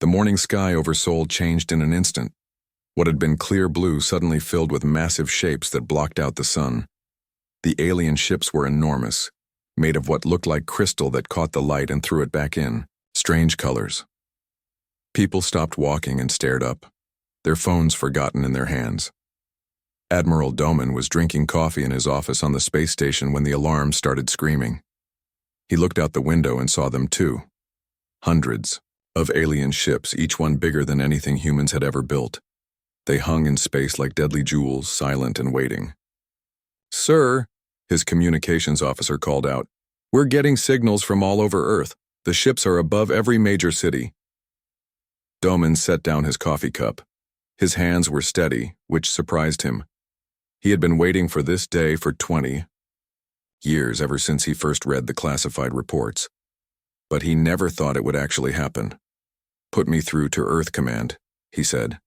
The morning sky over Seoul changed in an instant. What had been clear blue suddenly filled with massive shapes that blocked out the sun. The alien ships were enormous, made of what looked like crystal that caught the light and threw it back in. Strange colors. People stopped walking and stared up, their phones forgotten in their hands. Admiral Doman was drinking coffee in his office on the space station when the alarm started screaming. He looked out the window and saw them too. Hundreds of alien ships, each one bigger than anything humans had ever built. They hung in space like deadly jewels, silent and waiting. "Sir," his communications officer called out, "we're getting signals from all over Earth. The ships are above every major city." Doman set down his coffee cup. His hands were steady, which surprised him. He had been waiting for this day for 20 years, ever since he first read the classified reports. But he never thought it would actually happen. "Put me through to Earth Command," he said.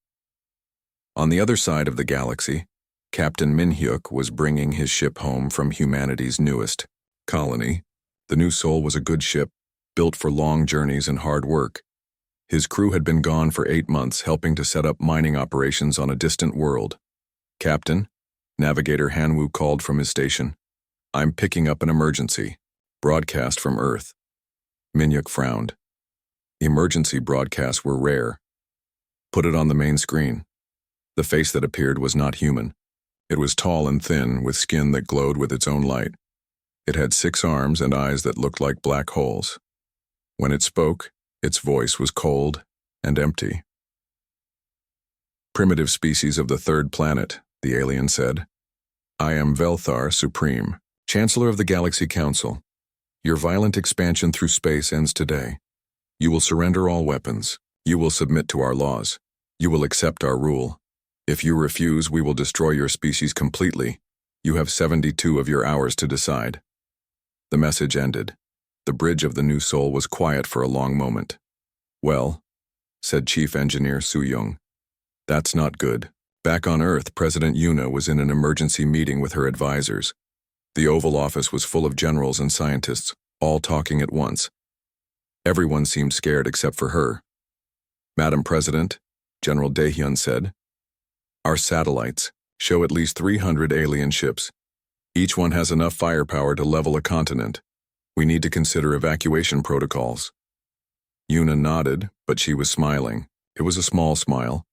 On the other side of the galaxy, Captain Min-hyuk was bringing his ship home from humanity's newest colony. The New Soul was a good ship, built for long journeys and hard work. His crew had been gone for 8 months, helping to set up mining operations on a distant world. "Captain," Navigator Hanwoo called from his station, "I'm picking up an emergency broadcast from Earth." Min-hyuk frowned. Emergency broadcasts were rare. "Put it on the main screen." The face that appeared was not human. It was tall and thin, with skin that glowed with its own light. It had 6 arms and eyes that looked like black holes. When it spoke, its voice was cold and empty. "Primitive species of the 3rd planet," the alien said. "I am Velthar Supreme, Chancellor of the Galaxy Council. Your violent expansion through space ends today. You will surrender all weapons. You will submit to our laws. You will accept our rule. If you refuse, we will destroy your species completely. You have 72 of your hours to decide." The message ended. The bridge of the New Soul was quiet for a long moment. "Well," said Chief Engineer Soo-young, "that's not good." Back on Earth, President Yuna was in an emergency meeting with her advisors. The Oval Office was full of generals and scientists, all talking at once. Everyone seemed scared except for her. "Madam President," General Daehyun said, "our satellites show at least 300 alien ships. Each one has enough firepower to level a continent. We need to consider evacuation protocols." Yuna nodded, but she was smiling. It was a small smile,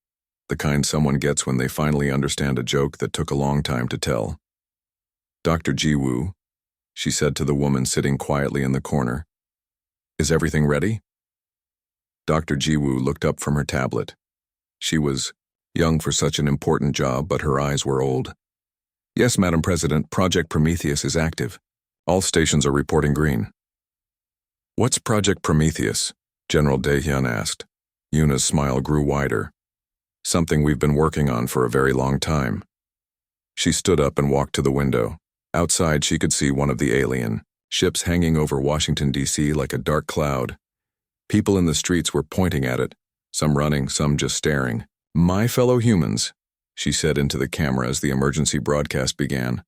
the kind someone gets when they finally understand a joke that took a long time to tell. "Dr. Ji-woo," she said to the woman sitting quietly in the corner, "is everything ready?" Dr. Ji-woo looked up from her tablet. She was young for such an important job, but her eyes were old. "Yes, Madam President, Project Prometheus is active. All stations are reporting green." "What's Project Prometheus?" General Daehyun asked. Yuna's smile grew wider. "Something we've been working on for a very long time." She stood up and walked to the window. Outside, she could see one of the alien ships hanging over Washington, D.C. like a dark cloud. People in the streets were pointing at it, some running, some just staring. "My fellow humans," she said into the camera as the emergency broadcast began.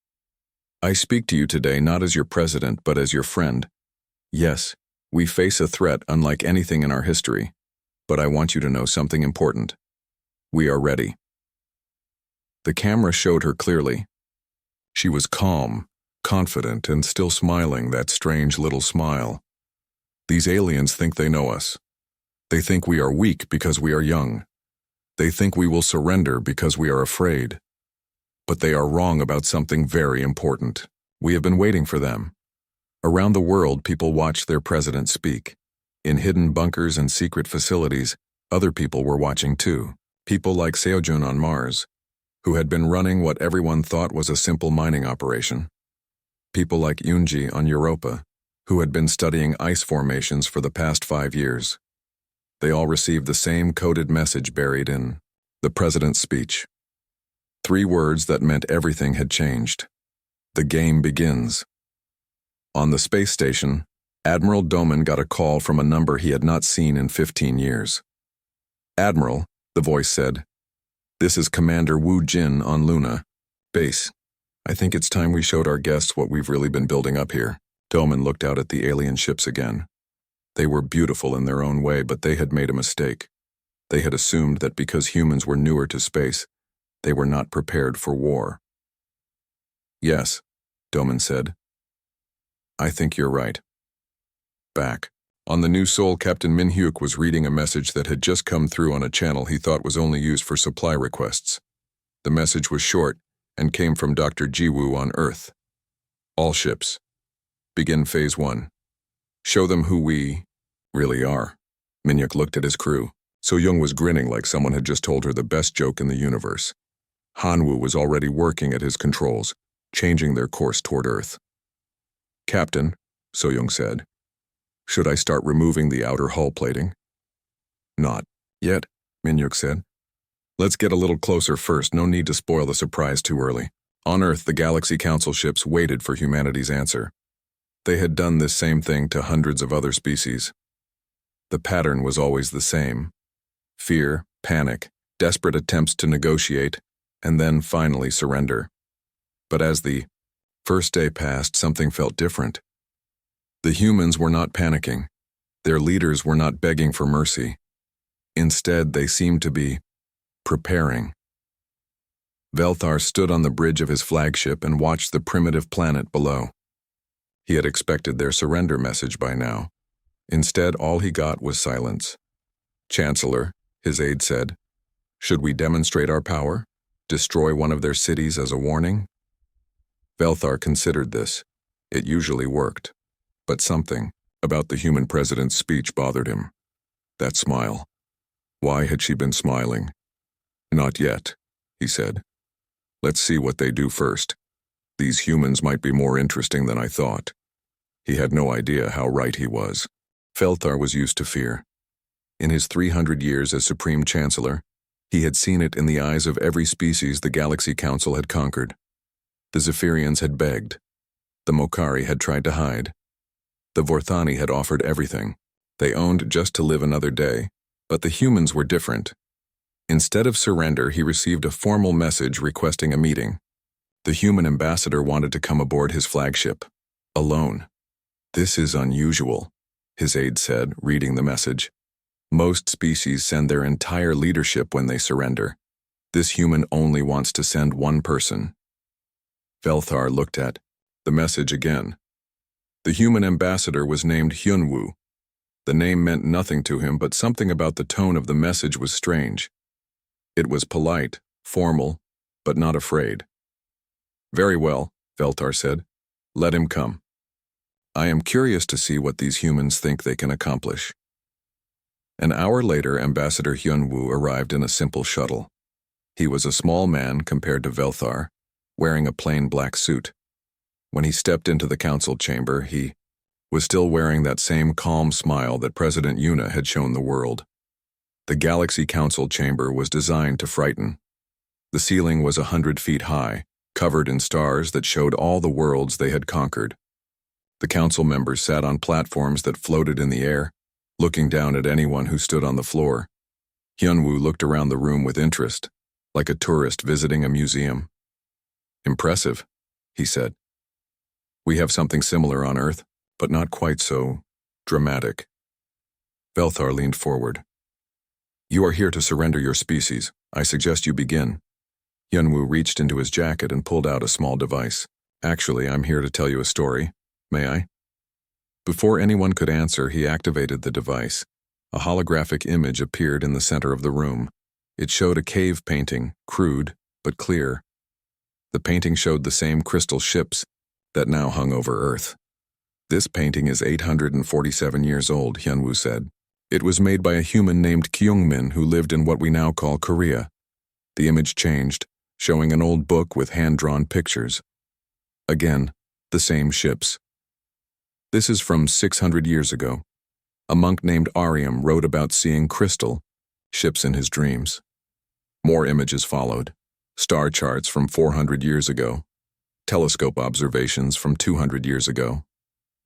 "I speak to you today not as your president, but as your friend. Yes, we face a threat unlike anything in our history, but I want you to know something important. We are ready." The camera showed her clearly. She was calm, confident, and still smiling that strange little smile. "These aliens think they know us. They think we are weak because we are young. They think we will surrender because we are afraid. But they are wrong about something very important. We have been waiting for them." Around the world, people watched their president speak. In hidden bunkers and secret facilities, other people were watching too. People like Seojun on Mars, who had been running what everyone thought was a simple mining operation. People like Yoonji on Europa, who had been studying ice formations for the past 5 years. They all received the same coded message buried in the president's speech. 3 words that meant everything had changed. The game begins. On the space station, Admiral Doman got a call from a number he had not seen in 15 years. "Admiral," the voice said, "this is Commander Woo Jin on Luna Base. I think it's time we showed our guests what we've really been building up here." Doman looked out at the alien ships again. They were beautiful in their own way, but they had made a mistake. They had assumed that because humans were newer to space, they were not prepared for war. Yes, Doman said. I think you're right. Back. On the new Sol, Captain Min-hyuk was reading a message that had just come through on a channel he thought was only used for supply requests. The message was short and came from Dr. Jiwoo on Earth. All ships. Begin Phase 1. Show them who we really are. Min-hyuk looked at his crew. So-young was grinning like someone had just told her the best joke in the universe. Han-woo was already working at his controls, changing their course toward Earth. Captain, So-young said, should I start removing the outer hull plating? Not yet, Min-hyuk said. Let's get a little closer first, no need to spoil the surprise too early. On Earth, the Galaxy Council ships waited for humanity's answer. They had done this same thing to hundreds of other species. The pattern was always the same. Fear, panic, desperate attempts to negotiate, and then finally surrender. But as the first day passed, something felt different. The humans were not panicking. Their leaders were not begging for mercy. Instead, they seemed to be preparing. Velthar stood on the bridge of his flagship and watched the primitive planet below. He had expected their surrender message by now. Instead, all he got was silence. Chancellor, his aide said, should we demonstrate our power? Destroy one of their cities as a warning? Velthar considered this. It usually worked. But something about the human president's speech bothered him. That smile. Why had she been smiling? Not yet, he said. Let's see what they do first. These humans might be more interesting than I thought. He had no idea how right he was. Velthar was used to fear. In his 300 years as Supreme Chancellor, he had seen it in the eyes of every species the Galaxy Council had conquered. The Zephyrians had begged. The Mokari had tried to hide. The Vorthani had offered everything. They owned just to live another day, but the humans were different. Instead of surrender, he received a formal message requesting a meeting. The human ambassador wanted to come aboard his flagship, alone. This is unusual, his aide said, reading the message. Most species send their entire leadership when they surrender. This human only wants to send one person. Velthar looked at the message again. The human ambassador was named Hyunwoo. The name meant nothing to him, but something about the tone of the message was strange. It was polite, formal, but not afraid. Very well, Velthar said. Let him come. I am curious to see what these humans think they can accomplish. An hour later, Ambassador Hyunwoo arrived in a simple shuttle. He was a small man compared to Velthar, wearing a plain black suit. When he stepped into the council chamber, he was still wearing that same calm smile that President Yuna had shown the world. The Galaxy Council chamber was designed to frighten. The ceiling was 100 feet high, covered in stars that showed all the worlds they had conquered. The council members sat on platforms that floated in the air, looking down at anyone who stood on the floor. Hyunwoo looked around the room with interest, like a tourist visiting a museum. Impressive, he said. We have something similar on Earth, but not quite so dramatic. Velthar leaned forward. You are here to surrender your species. I suggest you begin. Hyunwoo reached into his jacket and pulled out a small device. Actually, I'm here to tell you a story. May I? Before anyone could answer, he activated the device. A holographic image appeared in the center of the room. It showed a cave painting, crude, but clear. The painting showed the same crystal ships that now hung over Earth. This painting is 847 years old, Hyunwoo said. It was made by a human named Kyungmin who lived in what we now call Korea. The image changed, showing an old book with hand-drawn pictures. Again, the same ships. This is from 600 years ago. A monk named Ariam wrote about seeing crystal ships in his dreams. More images followed. Star charts from 400 years ago. Telescope observations from 200 years ago.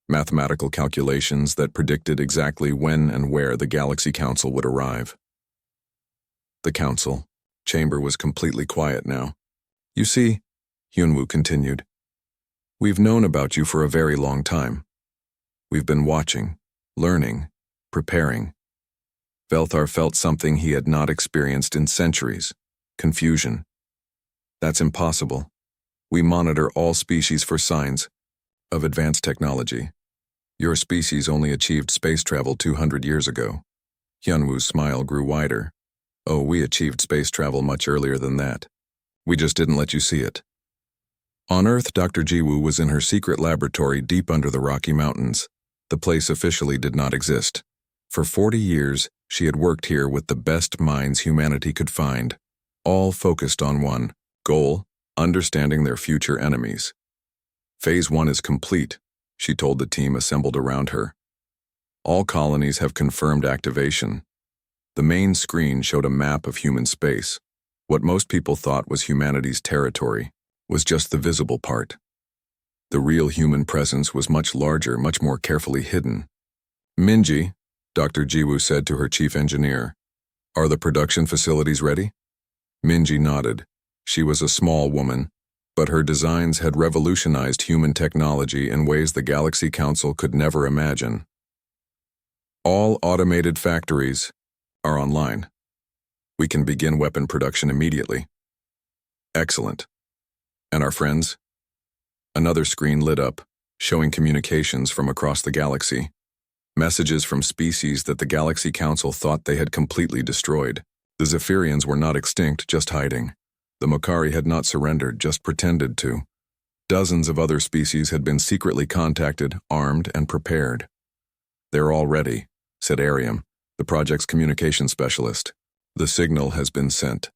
Mathematical calculations that predicted exactly when and where the Galaxy Council would arrive. The council chamber was completely quiet now. You see, Hyunwoo continued, we've known about you for a very long time. We've been watching, learning, preparing. Velthar felt something he had not experienced in centuries: confusion. That's impossible. We monitor all species for signs of advanced technology. Your species only achieved space travel 200 years ago. Hyunwoo's smile grew wider. Oh, we achieved space travel much earlier than that. We just didn't let you see it. On Earth, Dr. Jiwoo was in her secret laboratory deep under the Rocky Mountains. The place officially did not exist. For 40 years, she had worked here with the best minds humanity could find, all focused on one goal: understanding their future enemies. Phase 1 is complete, she told the team assembled around her. All colonies have confirmed activation. The main screen showed a map of human space. What most people thought was humanity's territory was just the visible part. The real human presence was much larger, much more carefully hidden. Minji, Dr. Jiwoo said to her chief engineer, "Are the production facilities ready?" Minji nodded. She was a small woman, but her designs had revolutionized human technology in ways the Galaxy Council could never imagine. All automated factories are online. We can begin weapon production immediately. Excellent. And our friends? Another screen lit up, showing communications from across the galaxy. Messages from species that the Galaxy Council thought they had completely destroyed. The Zephyrians were not extinct, just hiding. The Makari had not surrendered, just pretended to. Dozens of other species had been secretly contacted, armed, and prepared. "They're all ready," said Ariam, the project's communication specialist. "The signal has been sent."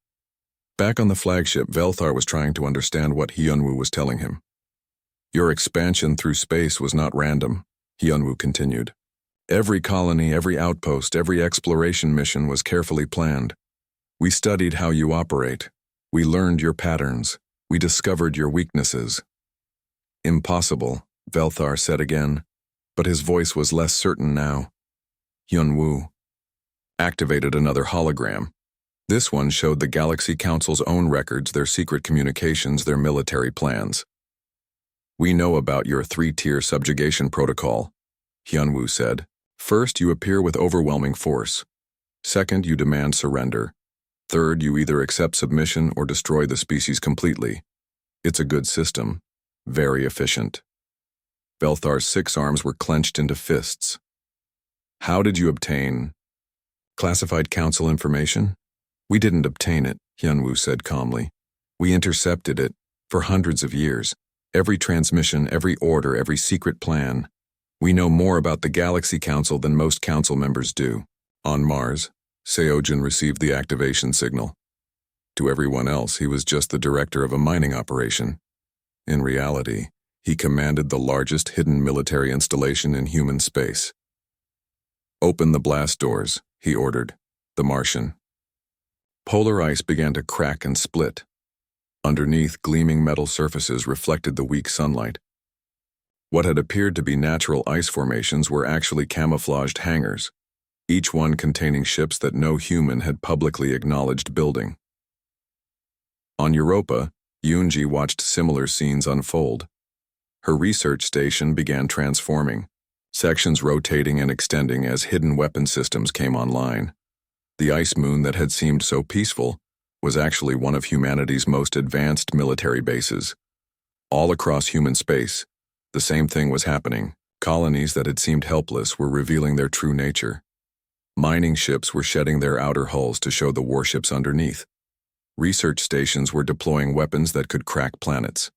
Back on the flagship, Velthar was trying to understand what Hyunwoo was telling him. "Your expansion through space was not random," Hyunwoo continued. "Every colony, every outpost, every exploration mission was carefully planned. We studied how you operate. We learned your patterns. We discovered your weaknesses." "Impossible," Velthar said again, but his voice was less certain now. Hyunwoo activated another hologram. This one showed the Galaxy Council's own records, their secret communications, their military plans. "We know about your 3-tier subjugation protocol," Hyunwoo said. "First, you appear with overwhelming force. Second, you demand surrender. Third, you either accept submission or destroy the species completely. It's a good system. Very efficient." Velthar's 6 arms were clenched into fists. "How did you obtain classified council information?" "We didn't obtain it," Hyunwoo said calmly. "We intercepted it for hundreds of years. Every transmission, every order, every secret plan. We know more about the Galaxy Council than most council members do." On Mars, Seojin received the activation signal. To everyone else, he was just the director of a mining operation. In reality, he commanded the largest hidden military installation in human space. "Open the blast doors," he ordered. The Martian. Polar ice began to crack and split. Underneath, gleaming metal surfaces reflected the weak sunlight. What had appeared to be natural ice formations were actually camouflaged hangars, each one containing ships that no human had publicly acknowledged building. On Europa, Yoonji watched similar scenes unfold. Her research station began transforming, sections rotating and extending as hidden weapon systems came online. The ice moon that had seemed so peaceful was actually one of humanity's most advanced military bases. All across human space, the same thing was happening. Colonies that had seemed helpless were revealing their true nature. Mining ships were shedding their outer hulls to show the warships underneath. Research stations were deploying weapons that could crack planets.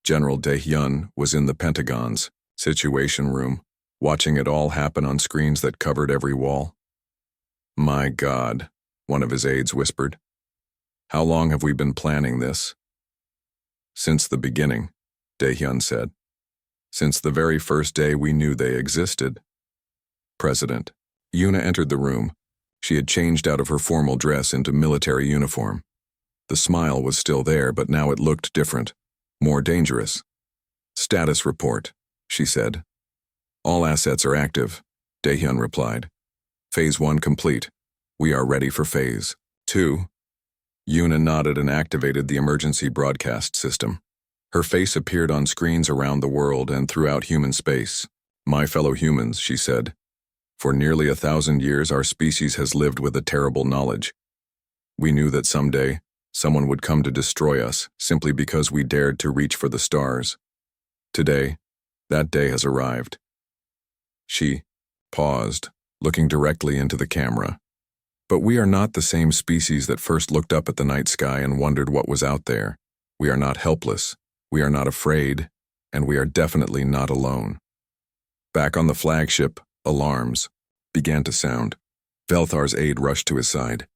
General Dae-hyun was in the Pentagon's Situation Room, watching it all happen on screens that covered every wall. "My God," one of his aides whispered. "How long have we been planning this?" "Since the beginning," Dae-hyun said. "Since the very first day we knew they existed." President. Yuna entered the room. She had changed out of her formal dress into military uniform. The smile was still there, but now it looked different, more dangerous. "Status report," she said. "All assets are active," Dae-hyun replied. "Phase 1 complete. We are ready for Phase 2. Yuna nodded and activated the emergency broadcast system. Her face appeared on screens around the world and throughout human space. "My fellow humans," she said. For nearly 1,000 years, our species has lived with a terrible knowledge. We knew that someday, someone would come to destroy us simply because we dared to reach for the stars. Today, that day has arrived. She paused, looking directly into the camera. But we are not the same species that first looked up at the night sky and wondered what was out there. We are not helpless, we are not afraid, and we are definitely not alone. Back on the flagship, alarms began to sound. Velthar's aide rushed to his side.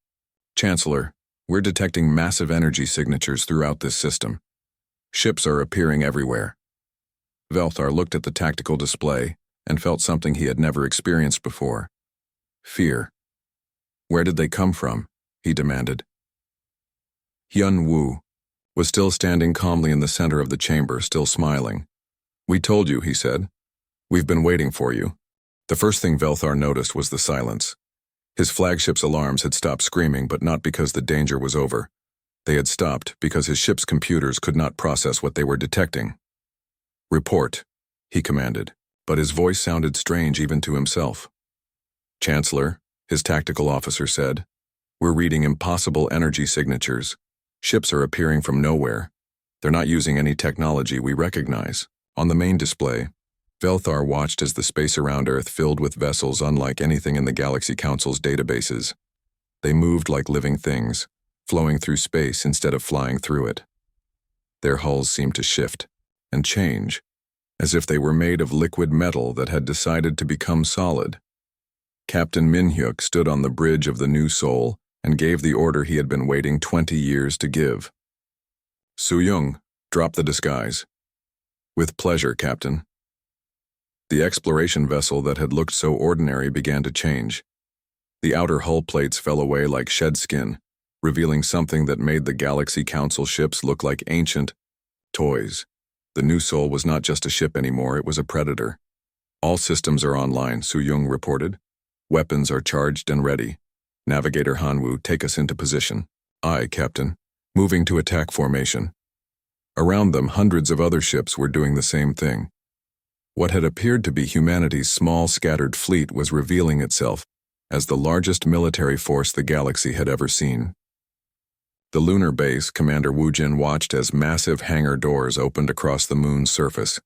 Chancellor, we're detecting massive energy signatures throughout this system. Ships are appearing everywhere. Velthar looked at the tactical display and felt something he had never experienced before. Fear. Where did they come from? He demanded. Hyun Woo was still standing calmly in the center of the chamber, still smiling. We told you, he said. We've been waiting for you. The first thing Velthar noticed was the silence. His flagship's alarms had stopped screaming, but not because the danger was over. They had stopped because his ship's computers could not process what they were detecting. Report, he commanded, but his voice sounded strange even to himself. Chancellor, his tactical officer said, we're reading impossible energy signatures. Ships are appearing from nowhere. They're not using any technology we recognize. On the main display, Velthar watched as the space around Earth filled with vessels unlike anything in the Galaxy Council's databases. They moved like living things, flowing through space instead of flying through it. Their hulls seemed to shift and change, as if they were made of liquid metal that had decided to become solid. Captain Minhyuk stood on the bridge of the New Sol and gave the order he had been waiting 20 years to give. Soo-young, drop the disguise. With pleasure, Captain. The exploration vessel that had looked so ordinary began to change. The outer hull plates fell away like shed skin, revealing something that made the Galaxy Council ships look like ancient toys. The New Sol was not just a ship anymore, it was a predator. All systems are online, Soo-young reported. Weapons are charged and ready. Navigator Hanwoo, take us into position. Aye, Captain. Moving to attack formation. Around them, hundreds of other ships were doing the same thing. What had appeared to be humanity's small, scattered fleet was revealing itself as the largest military force the galaxy had ever seen. The lunar base, Commander Woojin watched as massive hangar doors opened across the moon's surface.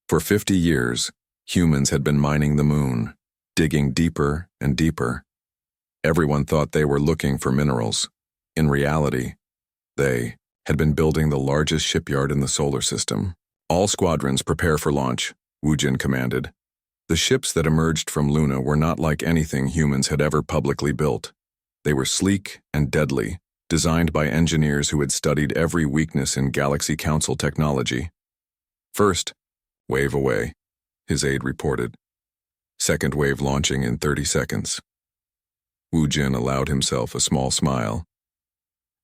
For 50 years, humans had been mining the moon, digging deeper and deeper. Everyone thought they were looking for minerals. In reality, they had been building the largest shipyard in the solar system. All squadrons prepare for launch, Woojin commanded. The ships that emerged from Luna were not like anything humans had ever publicly built. They were sleek and deadly, designed by engineers who had studied every weakness in Galaxy Council technology. First, wave away, his aide reported. Second wave launching in 30 seconds. Woojin allowed himself a small smile.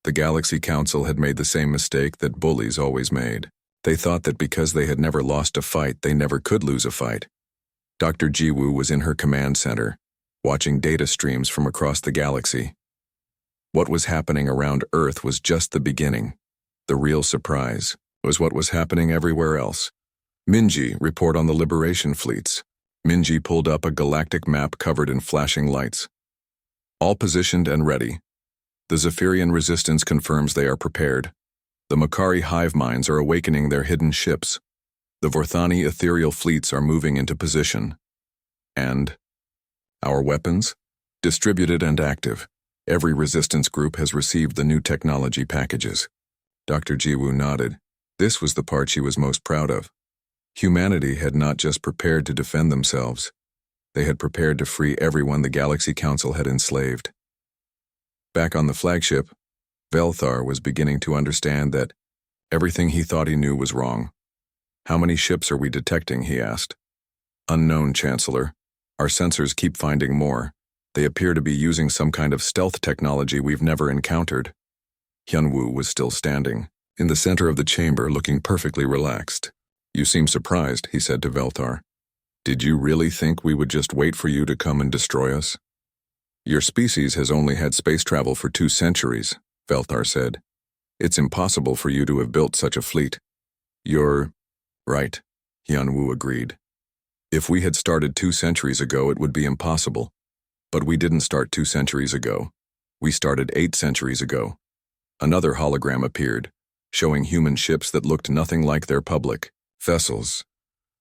The Galaxy Council had made the same mistake that bullies always made. They thought that because they had never lost a fight, they never could lose a fight. Dr. Jiwoo was in her command center, watching data streams from across the galaxy. What was happening around Earth was just the beginning. The real surprise was what was happening everywhere else. Minji, report on the liberation fleets. Minji pulled up a galactic map covered in flashing lights. All positioned and ready. The Zephyrian resistance confirms they are prepared. The Makari hive minds are awakening their hidden ships. The Vorthani ethereal fleets are moving into position. And our weapons? Distributed and active. Every resistance group has received the new technology packages. Dr. Jiwoo nodded. This was the part she was most proud of. Humanity had not just prepared to defend themselves. They had prepared to free everyone the Galaxy Council had enslaved. Back on the flagship, Velthar was beginning to understand that everything he thought he knew was wrong. How many ships are we detecting, he asked. Unknown, Chancellor. Our sensors keep finding more. They appear to be using some kind of stealth technology we've never encountered. Hyunwoo was still standing, in the center of the chamber, looking perfectly relaxed. You seem surprised, he said to Velthar. Did you really think we would just wait for you to come and destroy us? Your species has only had space travel for 2 centuries, Velthar said. It's impossible for you to have built such a fleet. You're right, Hyunwoo agreed. If we had started 2 centuries ago, it would be impossible. But we didn't start 2 centuries ago. We started 8 centuries ago. Another hologram appeared, showing human ships that looked nothing like their public vessels.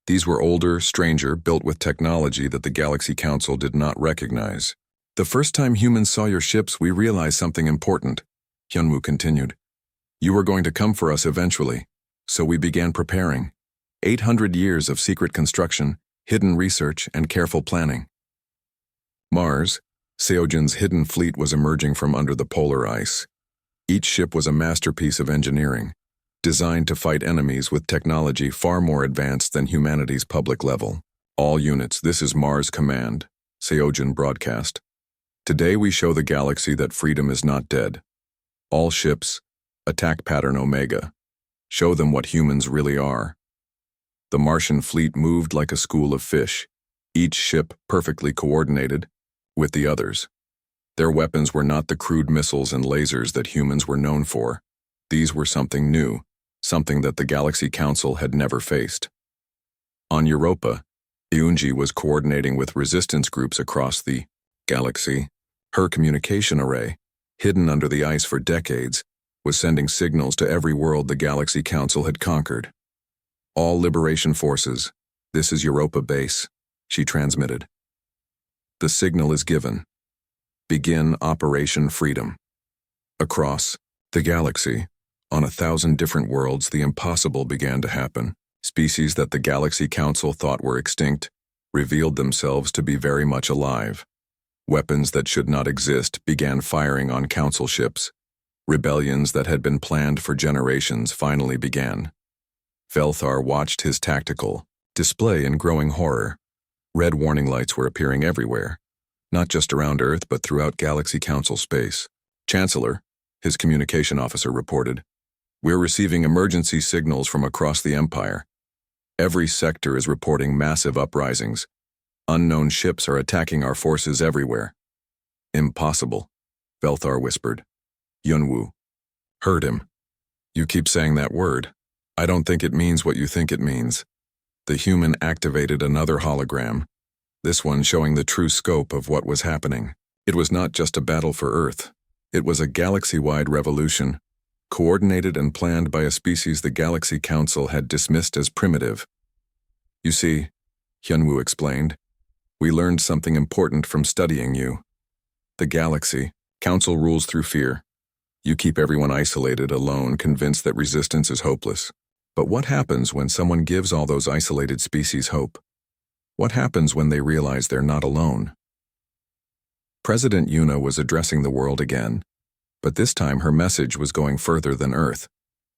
These were older, stranger, built with technology that the Galaxy Council did not recognize. The first time humans saw your ships, we realized something important, Hyunwoo continued. You were going to come for us eventually, so we began preparing. 800 years of secret construction, hidden research, and careful planning. Mars, Seojin's hidden fleet was emerging from under the polar ice. Each ship was a masterpiece of engineering, designed to fight enemies with technology far more advanced than humanity's public level. All units, this is Mars Command, Seojin broadcast. Today we show the galaxy that freedom is not dead. All ships, attack pattern Omega. Show them what humans really are. The Martian fleet moved like a school of fish, each ship perfectly coordinated with the others. Their weapons were not the crude missiles and lasers that humans were known for. These were something new, something that the Galaxy Council had never faced. On Europa, Eunji was coordinating with resistance groups across the galaxy. Her communication array, hidden under the ice for decades, was sending signals to every world the Galaxy Council had conquered. All liberation forces, this is Europa base, she transmitted. The signal is given. Begin Operation Freedom. Across the galaxy, on 1,000 different worlds, the impossible began to happen. Species that the Galaxy Council thought were extinct revealed themselves to be very much alive. Weapons that should not exist began firing on Council ships. Rebellions that had been planned for generations finally began. Velthar watched his tactical display in growing horror. Red warning lights were appearing everywhere, not just around Earth but throughout Galaxy Council space. Chancellor, his communication officer reported, we're receiving emergency signals from across the Empire. Every sector is reporting massive uprisings. Unknown ships are attacking our forces everywhere. Impossible, Velthar whispered. Hyunwoo heard him. You keep saying that word. I don't think it means what you think it means. The human activated another hologram, this one showing the true scope of what was happening. It was not just a battle for Earth. It was a galaxy-wide revolution, coordinated and planned by a species the Galaxy Council had dismissed as primitive. You see, Hyunwoo explained, we learned something important from studying you. The Galaxy Council rules through fear. You keep everyone isolated, alone, convinced that resistance is hopeless. But what happens when someone gives all those isolated species hope? What happens when they realize they're not alone? President Yuna was addressing the world again, but this time her message was going further than Earth.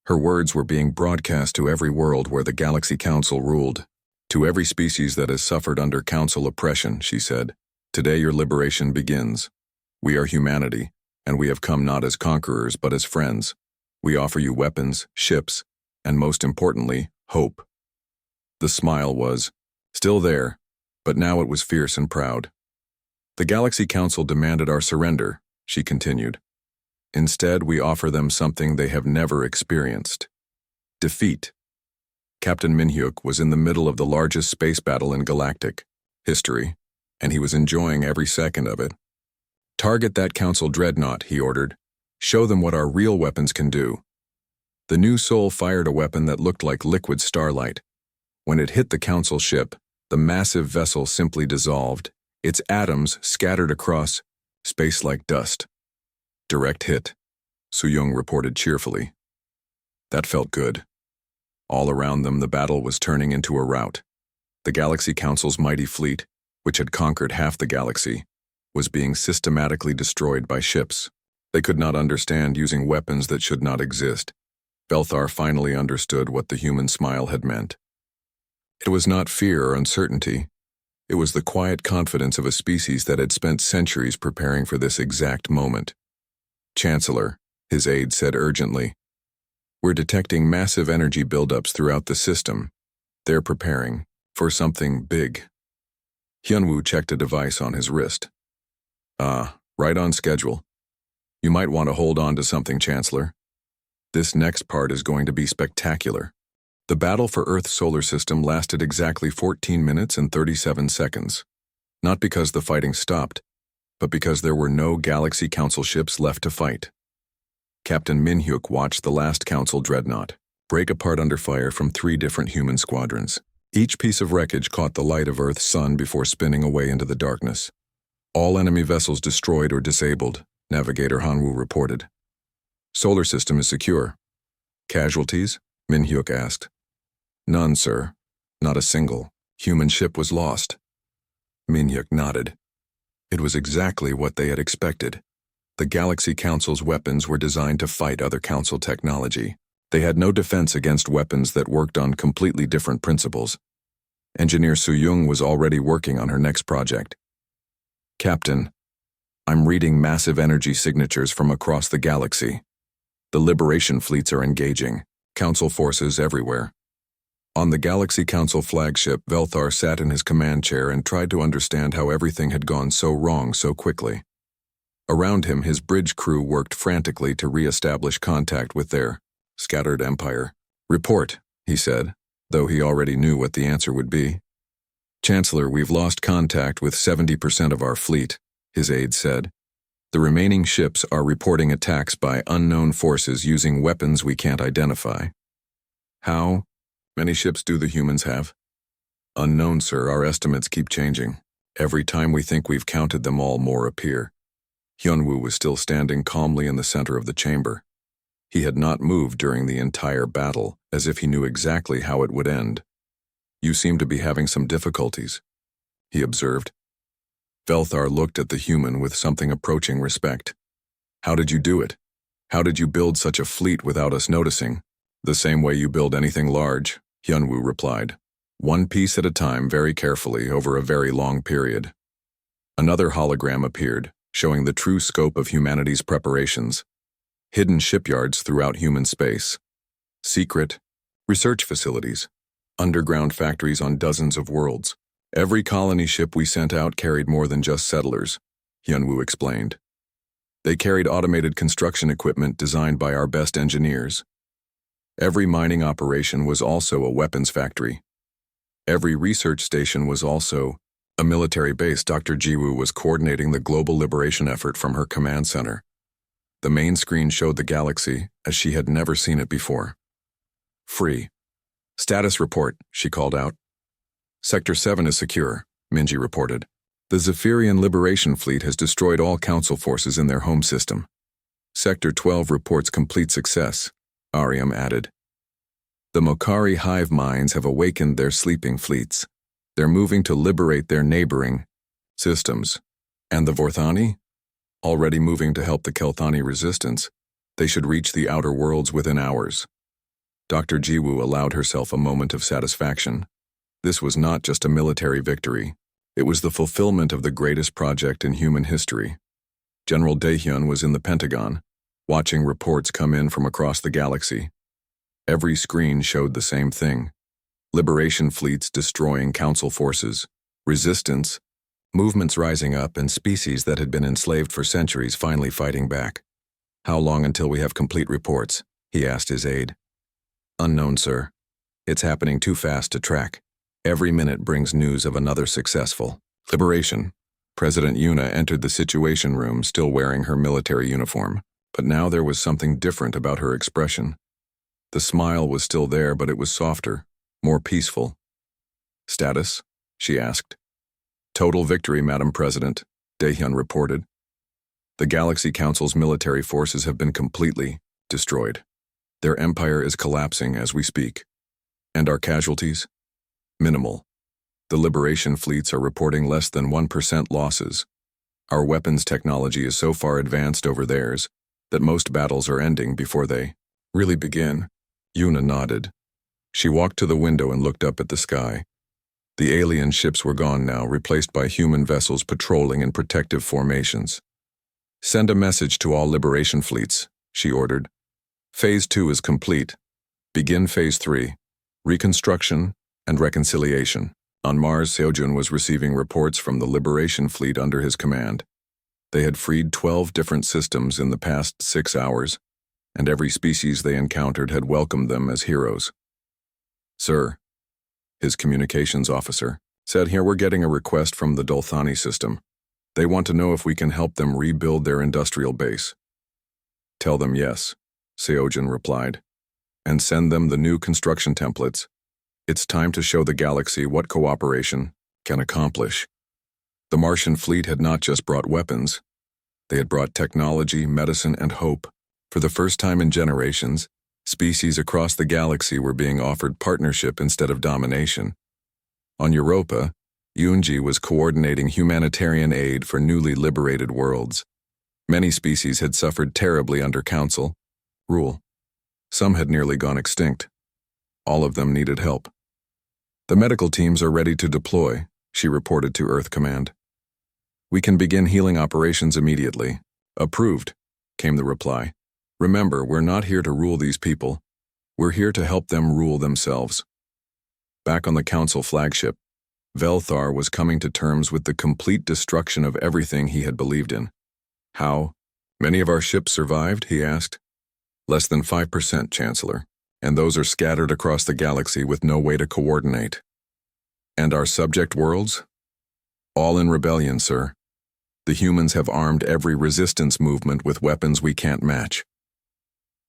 Her words were being broadcast to every world where the Galaxy Council ruled. To every species that has suffered under Council oppression, she said, today your liberation begins. We are humanity, and we have come not as conquerors but as friends. We offer you weapons, ships, and most importantly, hope. The smile was still there, but now it was fierce and proud. The Galaxy Council demanded our surrender, she continued. Instead, we offer them something they have never experienced. Defeat. Captain Minhyuk was in the middle of the largest space battle in galactic history, and he was enjoying every second of it. Target that Council dreadnought, he ordered. Show them what our real weapons can do. The new Soul fired a weapon that looked like liquid starlight. When it hit the Council ship, the massive vessel simply dissolved, its atoms scattered across space like dust. Direct hit, Soo-young reported cheerfully. That felt good. All around them, the battle was turning into a rout. The Galaxy Council's mighty fleet, which had conquered half the galaxy, was being systematically destroyed by ships. They could not understand using weapons that should not exist. Velthar finally understood what the human smile had meant. It was not fear or uncertainty. It was the quiet confidence of a species that had spent centuries preparing for this exact moment. Chancellor, his aide said urgently, we're detecting massive energy buildups throughout the system. They're preparing for something big. Hyunwoo checked a device on his wrist. Right on schedule. You might want to hold on to something, Chancellor. This next part is going to be spectacular. The battle for Earth's solar system lasted exactly 14 minutes and 37 seconds. Not because the fighting stopped, but because there were no Galaxy Council ships left to fight. Captain Minhyuk watched the last Council dreadnought break apart under fire from 3 different human squadrons. Each piece of wreckage caught the light of Earth's sun before spinning away into the darkness. All enemy vessels destroyed or disabled, Navigator Hanwoo reported. Solar system is secure. Casualties? Minhyuk asked. None, sir. Not a single. Human ship was lost. Minhyuk nodded. It was exactly what they had expected. The Galaxy Council's weapons were designed to fight other Council technology. They had no defense against weapons that worked on completely different principles. Engineer Su-young was already working on her next project. Captain, I'm reading massive energy signatures from across the galaxy. The Liberation fleets are engaging. Council forces everywhere. On the Galaxy Council flagship, Velthar sat in his command chair and tried to understand how everything had gone so wrong so quickly. Around him, his bridge crew worked frantically to re-establish contact with their scattered empire. Report, he said, though he already knew what the answer would be. Chancellor, we've lost contact with 70% of our fleet, his aide said. The remaining ships are reporting attacks by unknown forces using weapons we can't identify. How many ships do the humans have? Unknown, sir. Our estimates keep changing. Every time we think we've counted them all, more appear. Hyunwoo was still standing calmly in the center of the chamber. He had not moved during the entire battle, as if he knew exactly how it would end. You seem to be having some difficulties, he observed. Velthar looked at the human with something approaching respect. How did you do it? How did you build such a fleet without us noticing? The same way you build anything large, Hyunwoo replied. One piece at a time, very carefully, over a very long period. Another hologram appeared, showing the true scope of humanity's preparations. Hidden shipyards throughout human space. Secret research facilities. Underground factories on dozens of worlds. Every colony ship we sent out carried more than just settlers, Hyunwoo explained. They carried automated construction equipment designed by our best engineers. Every mining operation was also a weapons factory. Every research station was also a military base. Dr. Jiwoo was coordinating the global liberation effort from her command center. The main screen showed the galaxy as she had never seen it before. Free. Status report, she called out. Sector 7 is secure, Minji reported. The Zephyrian Liberation Fleet has destroyed all Council forces in their home system. Sector 12 reports complete success, Ariam added. The Mokari hive minds have awakened their sleeping fleets. They're moving to liberate their neighboring systems. And the Vorthani? Already moving to help the Kelthani resistance. They should reach the outer worlds within hours. Dr. Jiwoo allowed herself a moment of satisfaction. This was not just a military victory. It was the fulfillment of the greatest project in human history. General Daehyun was in the Pentagon, watching reports come in from across the galaxy. Every screen showed the same thing. Liberation fleets destroying Council forces, resistance, movements rising up, and species that had been enslaved for centuries finally fighting back. How long until we have complete reports? He asked his aide. Unknown, sir. It's happening too fast to track. Every minute brings news of another successful liberation. President Yuna entered the Situation Room still wearing her military uniform, but now there was something different about her expression. The smile was still there, but it was softer, more peaceful. Status? She asked. Total victory, Madam President, Daehyun reported. The Galaxy Council's military forces have been completely destroyed. Their empire is collapsing as we speak. And our casualties? Minimal. The liberation fleets are reporting less than 1% losses. Our weapons technology is so far advanced over theirs that most battles are ending before they really begin. Yuna nodded. She walked to the window and looked up at the sky. The alien ships were gone now, replaced by human vessels patrolling in protective formations. Send a message to all liberation fleets, she ordered. Phase 2 is complete. Begin Phase 3, reconstruction and reconciliation. On Mars, Seojun was receiving reports from the Liberation Fleet under his command. They had freed 12 different systems in the past 6 hours, and every species they encountered had welcomed them as heroes. Sir, his communications officer said, here we're getting a request from the Dolthani system. They want to know if we can help them rebuild their industrial base. Tell them yes, Seojin replied, and send them the new construction templates. It's time to show the galaxy what cooperation can accomplish. The Martian fleet had not just brought weapons, they had brought technology, medicine, and hope. For the first time in generations, species across the galaxy were being offered partnership instead of domination. On Europa, Yunji was coordinating humanitarian aid for newly liberated worlds. Many species had suffered terribly under council rule. Some had nearly gone extinct. All of them needed help. The medical teams are ready to deploy, she reported to Earth Command. We can begin healing operations immediately. Approved, came the reply. Remember, we're not here to rule these people. We're here to help them rule themselves. Back on the Council flagship, Velthar was coming to terms with the complete destruction of everything he had believed in. How? Many of our ships survived, he asked. Less than 5%, Chancellor, and those are scattered across the galaxy with no way to coordinate. And our subject worlds? All in rebellion, sir. The humans have armed every resistance movement with weapons we can't match.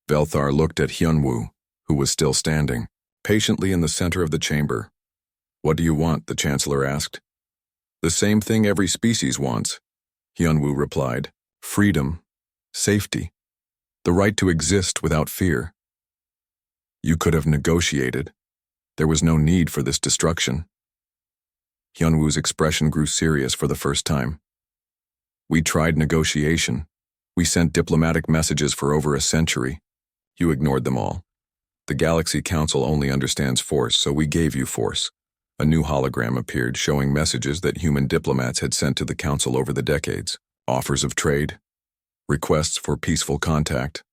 Velthar looked at Hyunwoo, who was still standing, patiently in the center of the chamber. What do you want? The Chancellor asked. The same thing every species wants, Hyunwoo replied. Freedom, safety, the right to exist without fear. You could have negotiated. There was no need for this destruction. Hyunwoo's expression grew serious for the first time. We tried negotiation. We sent diplomatic messages for over a century. You ignored them all. The Galaxy Council only understands force, so we gave you force. A new hologram appeared showing messages that human diplomats had sent to the Council over the decades. Offers of trade, requests for peaceful contact,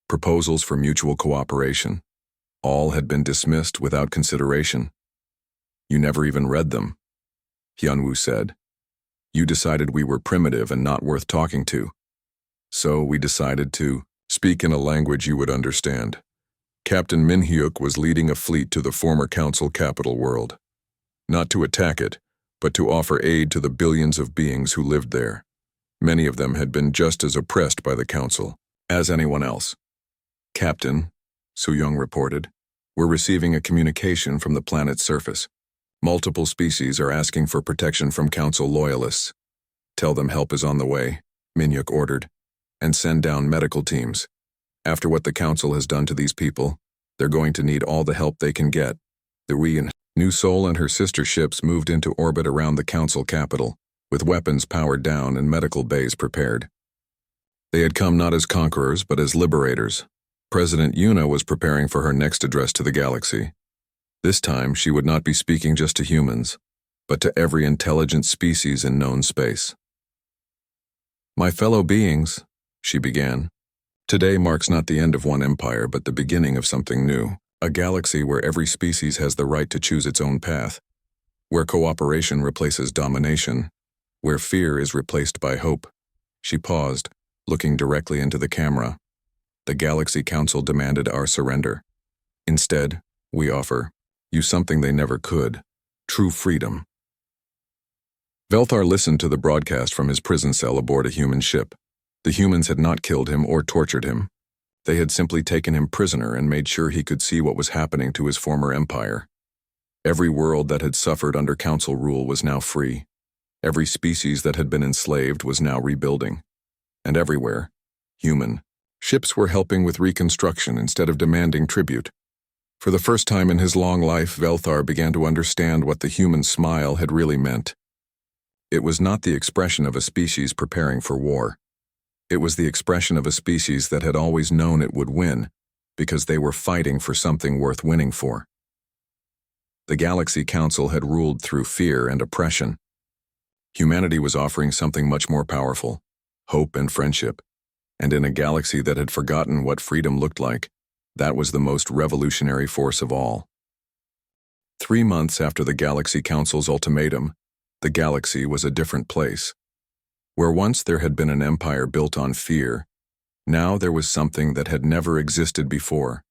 proposals for mutual cooperation. All had been dismissed without consideration. You never even read them, Hyunwoo said. You decided we were primitive and not worth talking to. So we decided to speak in a language you would understand. Captain Min-hyuk was leading a fleet to the former Council capital world. Not to attack it, but to offer aid to the billions of beings who lived there. Many of them had been just as oppressed by the Council as anyone else. Captain, Su-young reported, we're receiving a communication from the planet's surface. Multiple species are asking for protection from Council loyalists. Tell them help is on the way, Min-hyuk ordered, and send down medical teams. After what the Council has done to these people, they're going to need all the help they can get. The New Sol and her sister ships moved into orbit around the Council capital, with weapons powered down and medical bays prepared. They had come not as conquerors, but as liberators. President Yuna was preparing for her next address to the galaxy. This time, she would not be speaking just to humans, but to every intelligent species in known space. My fellow beings, she began, today marks not the end of one empire, but the beginning of something new. A galaxy where every species has the right to choose its own path, where cooperation replaces domination, where fear is replaced by hope. She paused, looking directly into the camera. The Galaxy Council demanded our surrender. Instead, we offer you something they never could, true freedom. Velthar listened to the broadcast from his prison cell aboard a human ship. The humans had not killed him or tortured him. They had simply taken him prisoner and made sure he could see what was happening to his former empire. Every world that had suffered under Council rule was now free. Every species that had been enslaved was now rebuilding. And everywhere, human, ships were helping with reconstruction instead of demanding tribute. For the first time in his long life, Velthar began to understand what the human smile had really meant. It was not the expression of a species preparing for war. It was the expression of a species that had always known it would win, because they were fighting for something worth winning for. The Galaxy Council had ruled through fear and oppression. Humanity was offering something much more powerful, hope and friendship. And in a galaxy that had forgotten what freedom looked like, that was the most revolutionary force of all. 3 months after the Galaxy Council's ultimatum, the galaxy was a different place. Where once there had been an empire built on fear, now there was something that had never existed before,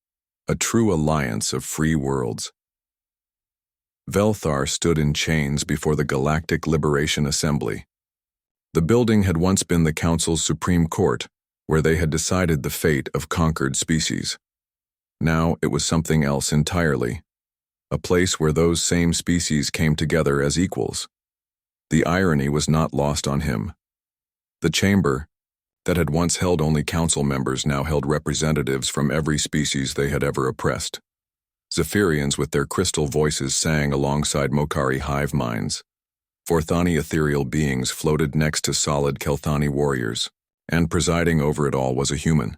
a true alliance of free worlds. Velthar stood in chains before the Galactic Liberation Assembly. The building had once been the Council's Supreme Court, where they had decided the fate of conquered species. Now it was something else entirely, a place where those same species came together as equals. The irony was not lost on him. The chamber, that had once held only council members, now held representatives from every species they had ever oppressed. Zephyrians with their crystal voices sang alongside Mokari hive minds. Vorthani ethereal beings floated next to solid Kelthani warriors, and presiding over it all was a human.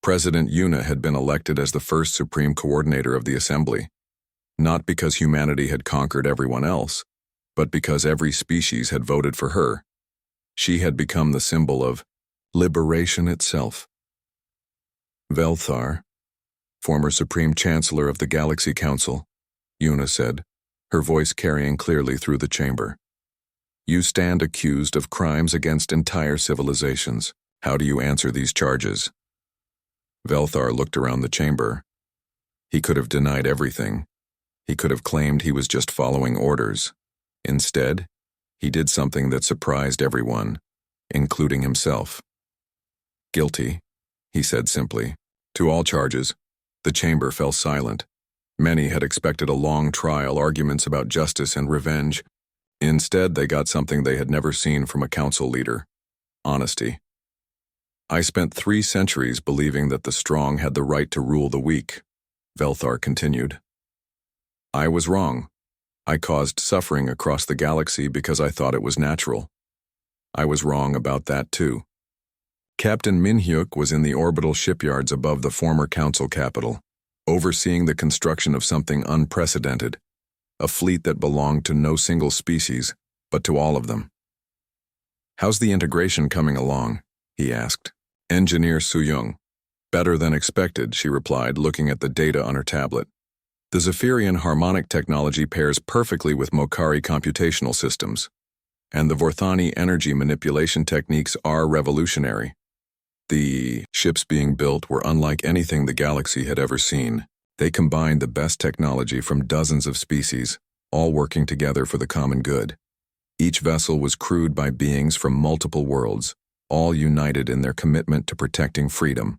President Yuna had been elected as the first supreme coordinator of the assembly, not because humanity had conquered everyone else, but because every species had voted for her. She had become the symbol of liberation itself. Velthar, former Supreme Chancellor of the Galaxy Council, Yuna said, her voice carrying clearly through the chamber. You stand accused of crimes against entire civilizations. How do you answer these charges? Velthar looked around the chamber. He could have denied everything. He could have claimed he was just following orders. Instead, he did something that surprised everyone, including himself. Guilty, he said simply. To all charges. The chamber fell silent. Many had expected a long trial, arguments about justice and revenge. Instead, they got something they had never seen from a council leader: honesty. I spent 3 centuries believing that the strong had the right to rule the weak, Velthar continued. I was wrong. I caused suffering across the galaxy because I thought it was natural. I was wrong about that too. Captain Minhyuk was in the orbital shipyards above the former council capital, overseeing the construction of something unprecedented, a fleet that belonged to no single species, but to all of them. How's the integration coming along? He asked. Engineer Suyung. Better than expected, she replied, looking at the data on her tablet. The Zephyrian harmonic technology pairs perfectly with Mokari computational systems, and the Vorthani energy manipulation techniques are revolutionary. The ships being built were unlike anything the galaxy had ever seen. They combined the best technology from dozens of species, all working together for the common good. Each vessel was crewed by beings from multiple worlds, all united in their commitment to protecting freedom.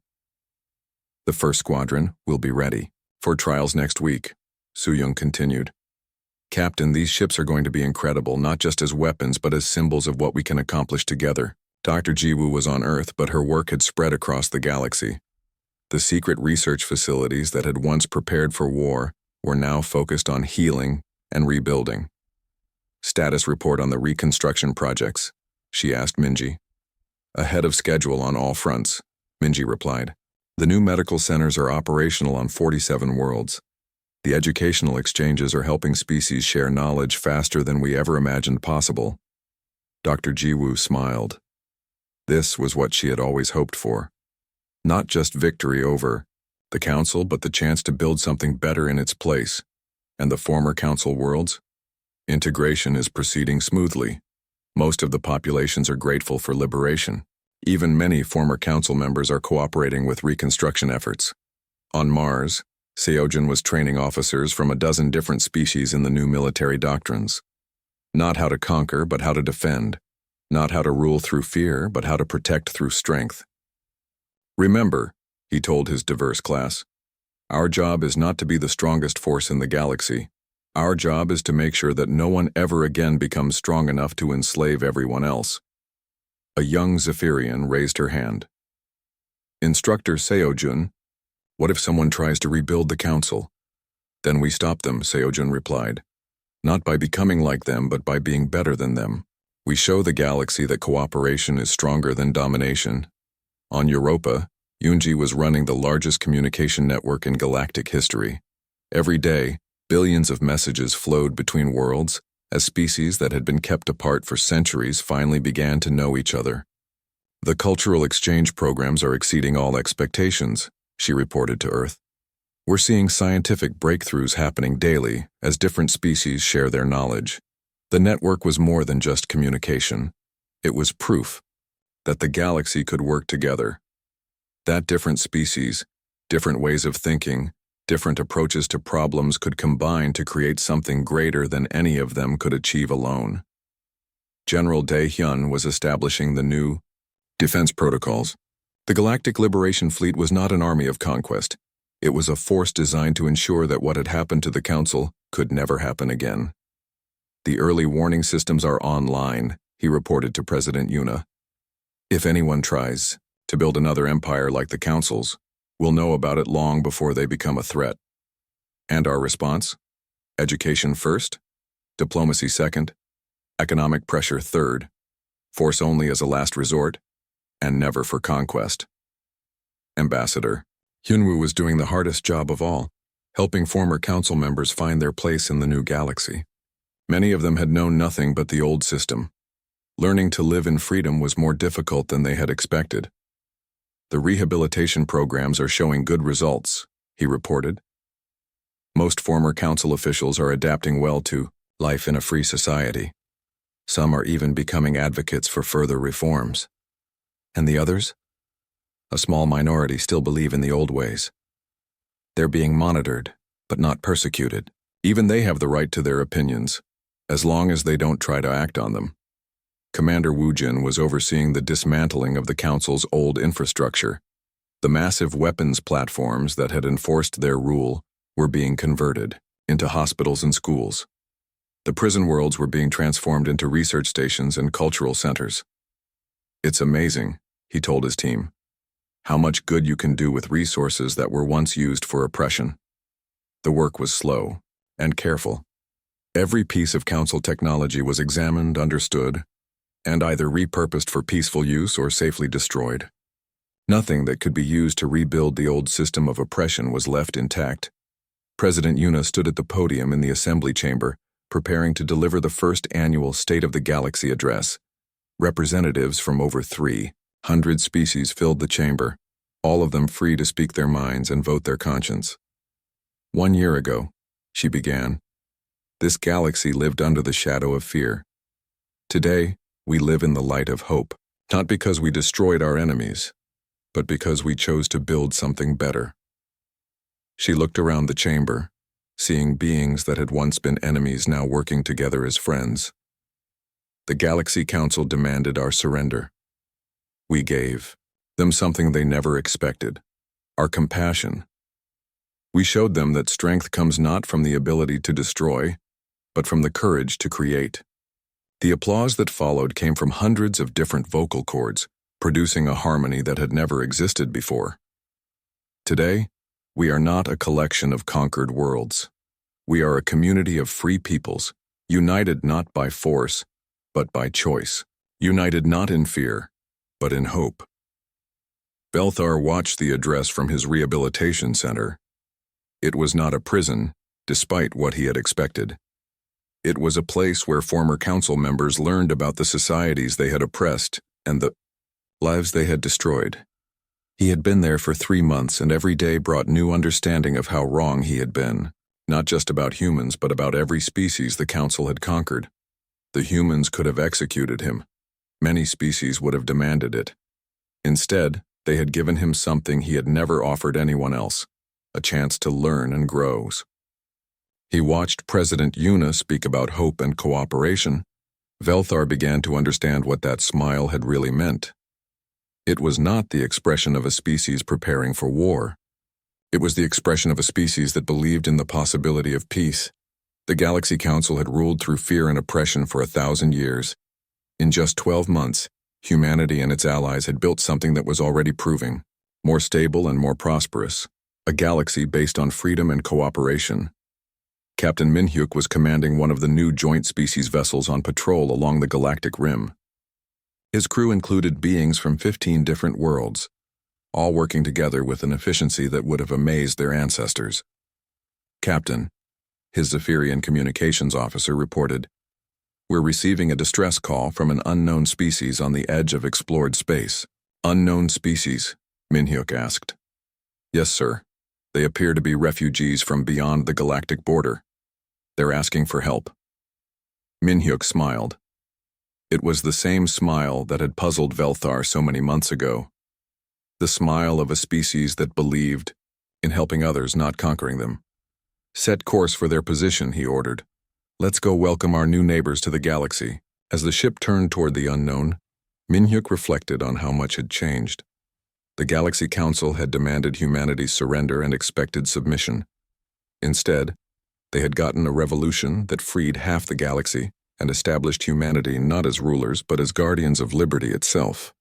The first squadron will be ready for trials next week, Suyung continued. Captain, these ships are going to be incredible, not just as weapons but as symbols of what we can accomplish together. Dr. Jiwoo was on Earth, but her work had spread across the galaxy. The secret research facilities that had once prepared for war were now focused on healing and rebuilding. Status report on the reconstruction projects, she asked Minji. Ahead of schedule on all fronts, Minji replied. The new medical centers are operational on 47 worlds. The educational exchanges are helping species share knowledge faster than we ever imagined possible. Dr. Jiwoo smiled. This was what she had always hoped for. Not just victory over the council, but the chance to build something better in its place. And the former council worlds? Integration is proceeding smoothly. Most of the populations are grateful for liberation. Even many former council members are cooperating with reconstruction efforts. On Mars, Seojin was training officers from a dozen different species in the new military doctrines. Not how to conquer, but how to defend. Not how to rule through fear, but how to protect through strength. Remember, he told his diverse class, our job is not to be the strongest force in the galaxy. Our job is to make sure that no one ever again becomes strong enough to enslave everyone else. A young Zephyrian raised her hand. Instructor Seojun, what if someone tries to rebuild the council? Then we stop them, Seojun replied. Not by becoming like them, but by being better than them. We show the galaxy that cooperation is stronger than domination. On Europa, Yunji was running the largest communication network in galactic history. Every day, billions of messages flowed between worlds, as species that had been kept apart for centuries finally began to know each other. The cultural exchange programs are exceeding all expectations, she reported to Earth. We're seeing scientific breakthroughs happening daily as different species share their knowledge. The network was more than just communication. It was proof that the galaxy could work together. That different species, different ways of thinking, Different approaches to problems could combine to create something greater than any of them could achieve alone. General Dae-hyun was establishing the new defense protocols. The Galactic Liberation Fleet was not an army of conquest. It was a force designed to ensure that what had happened to the Council could never happen again. The early warning systems are online, he reported to President Yuna. If anyone tries to build another empire like the Council's, we'll know about it long before they become a threat. And our response? Education first, diplomacy second, economic pressure third, force only as a last resort, and never for conquest. Ambassador Hyunwoo was doing the hardest job of all, helping former council members find their place in the new galaxy. Many of them had known nothing but the old system. Learning to live in freedom was more difficult than they had expected. The rehabilitation programs are showing good results, he reported. Most former council officials are adapting well to life in a free society. Some are even becoming advocates for further reforms. And the others? A small minority still believe in the old ways. They're being monitored, but not persecuted. Even they have the right to their opinions, as long as they don't try to act on them. Commander Woojin was overseeing the dismantling of the Council's old infrastructure. The massive weapons platforms that had enforced their rule were being converted into hospitals and schools. The prison worlds were being transformed into research stations and cultural centers. It's amazing, he told his team, how much good you can do with resources that were once used for oppression. The work was slow and careful. Every piece of Council technology was examined, understood, and either repurposed for peaceful use or safely destroyed. Nothing that could be used to rebuild the old system of oppression was left intact. President Yuna stood at the podium in the assembly chamber, preparing to deliver the first annual State of the Galaxy address. Representatives from over 300 species filled the chamber, all of them free to speak their minds and vote their conscience. 1 year ago, she began, this galaxy lived under the shadow of fear. Today, we live in the light of hope, not because we destroyed our enemies, but because we chose to build something better. She looked around the chamber, seeing beings that had once been enemies now working together as friends. The Galaxy Council demanded our surrender. We gave them something they never expected, our compassion. We showed them that strength comes not from the ability to destroy, but from the courage to create. The applause that followed came from hundreds of different vocal cords, producing a harmony that had never existed before. Today, we are not a collection of conquered worlds. We are a community of free peoples, united not by force, but by choice, united not in fear, but in hope. Belthar watched the address from his rehabilitation center. It was not a prison, despite what he had expected. It was a place where former council members learned about the societies they had oppressed and the lives they had destroyed. He had been there for 3 months, and every day brought new understanding of how wrong he had been, not just about humans, but about every species the council had conquered. The humans could have executed him. Many species would have demanded it. Instead, they had given him something he had never offered anyone else, a chance to learn and grow. He watched President Yuna speak about hope and cooperation. Velthar began to understand what that smile had really meant. It was not the expression of a species preparing for war. It was the expression of a species that believed in the possibility of peace. The Galaxy Council had ruled through fear and oppression for 1,000 years. In just 12 months, humanity and its allies had built something that was already proving more stable and more prosperous, a galaxy based on freedom and cooperation. Captain Minhyuk was commanding one of the new joint species vessels on patrol along the galactic rim. His crew included beings from 15 different worlds, all working together with an efficiency that would have amazed their ancestors. Captain, his Zephyrian communications officer reported, "We're receiving a distress call from an unknown species on the edge of explored space." "Unknown species?" Minhyuk asked. "Yes, sir. They appear to be refugees from beyond the galactic border. They're asking for help." Minhyuk smiled. It was the same smile that had puzzled Velthar so many months ago. The smile of a species that believed in helping others, not conquering them. Set course for their position, he ordered. Let's go welcome our new neighbors to the galaxy. As the ship turned toward the unknown, Minhyuk reflected on how much had changed. The Galaxy Council had demanded humanity's surrender and expected submission. Instead, they had gotten a revolution that freed half the galaxy and established humanity not as rulers but as guardians of liberty itself.